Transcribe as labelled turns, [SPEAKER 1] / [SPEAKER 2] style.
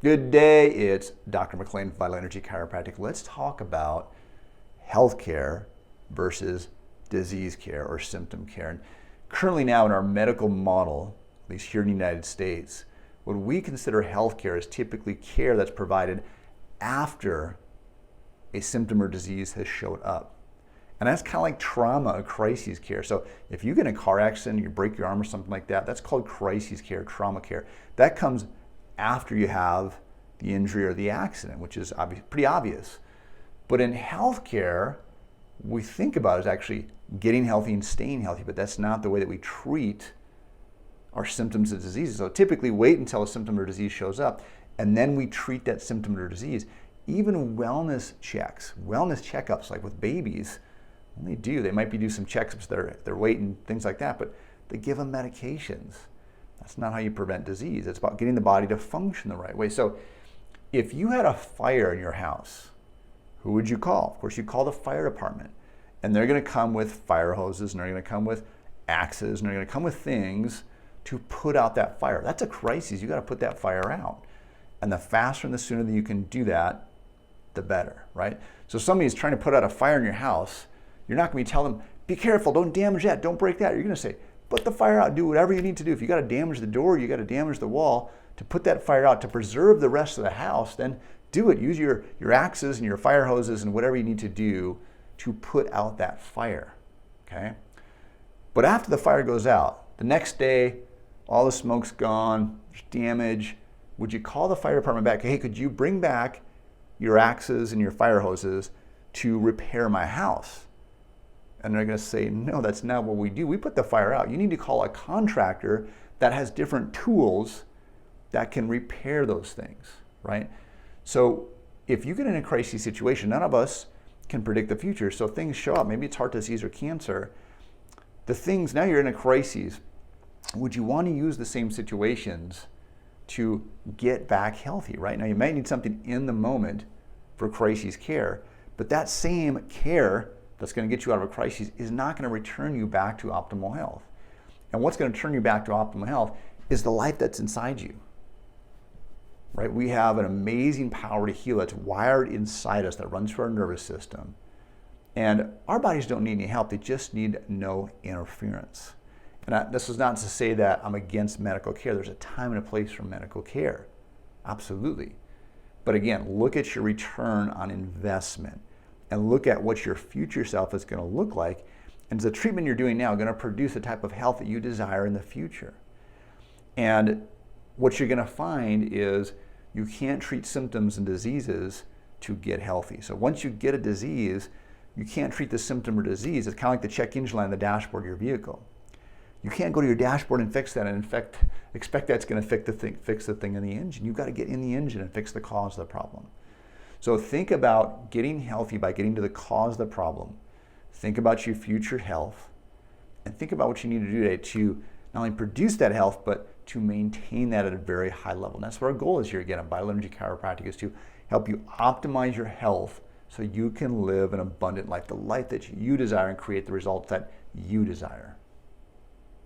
[SPEAKER 1] Good day, it's Dr. McLean, Vital Energy Chiropractic. Let's talk about healthcare versus disease care or symptom care. And currently now in our medical model, at least here in the United States, what we consider healthcare is typically care that's provided after a symptom or disease has showed up. And that's kind of like trauma or crises care. So if you get in a car accident, you break your arm or something like that, that's called crises care, trauma care. That comes after you have the injury or the accident, which is pretty obvious. But in healthcare, we think about it as actually getting healthy and staying healthy, but that's not the way that we treat our symptoms and diseases. So typically wait until a symptom or disease shows up, and then we treat that symptom or disease. Even wellness checks, wellness checkups, like with babies, when they might do some checkups, their weight and things like that, but they give them medications. That's not how you prevent disease. It's about getting the body to function the right way. So if you had a fire in your house, who would you call? Of course, you call the fire department. And they're going to come with fire hoses, and they're going to come with axes, and they're going to come with things to put out that fire. That's a crisis. You got to put that fire out. And the faster and the sooner that you can do that, the better, right? So somebody's trying to put out a fire in your house, you're not going to be telling them, be careful, don't damage that, don't break that. You're going to say, put the fire out, do whatever you need to do. If you got to damage the door, you got to damage the wall to put that fire out, to preserve the rest of the house, then do it. Use your axes and your fire hoses and whatever you need to do to put out that fire, okay? But after the fire goes out, the next day, all the smoke's gone, there's damage, would you call the fire department back? Hey, could you bring back your axes and your fire hoses to repair my house? And they're going to say, no, that's not what we do. We put the fire out. You need to call a contractor that has different tools that can repair those things, right? So if you get in a crisis situation, none of us can predict the future. So things show up. Maybe it's heart disease or cancer. Now you're in a crisis. Would you want to use the same situations to get back healthy, right? Now you might need something in the moment for crisis care, but that same care that's going to get you out of a crisis is not going to return you back to optimal health. And what's going to turn you back to optimal health is the life that's inside you, right? We have an amazing power to heal that's wired inside us that runs through our nervous system. And our bodies don't need any help. They just need no interference. And this is not to say that I'm against medical care. There's a time and a place for medical care. Absolutely. But again, look at your return on investment and look at what your future self is going to look like. And is the treatment you're doing now going to produce the type of health that you desire in the future? And what you're going to find is you can't treat symptoms and diseases to get healthy. So once you get a disease, you can't treat the symptom or disease. It's kind of like the check engine light on the dashboard of your vehicle. You can't go to your dashboard and fix that and expect that's going to fix the thing in the engine. You've got to get in the engine and fix the cause of the problem. So think about getting healthy by getting to the cause of the problem. Think about your future health and think about what you need to do today to not only produce that health, but to maintain that at a very high level. And that's what our goal is here again at Vital Energy Chiropractic, is to help you optimize your health so you can live an abundant life, the life that you desire, and create the results that you desire.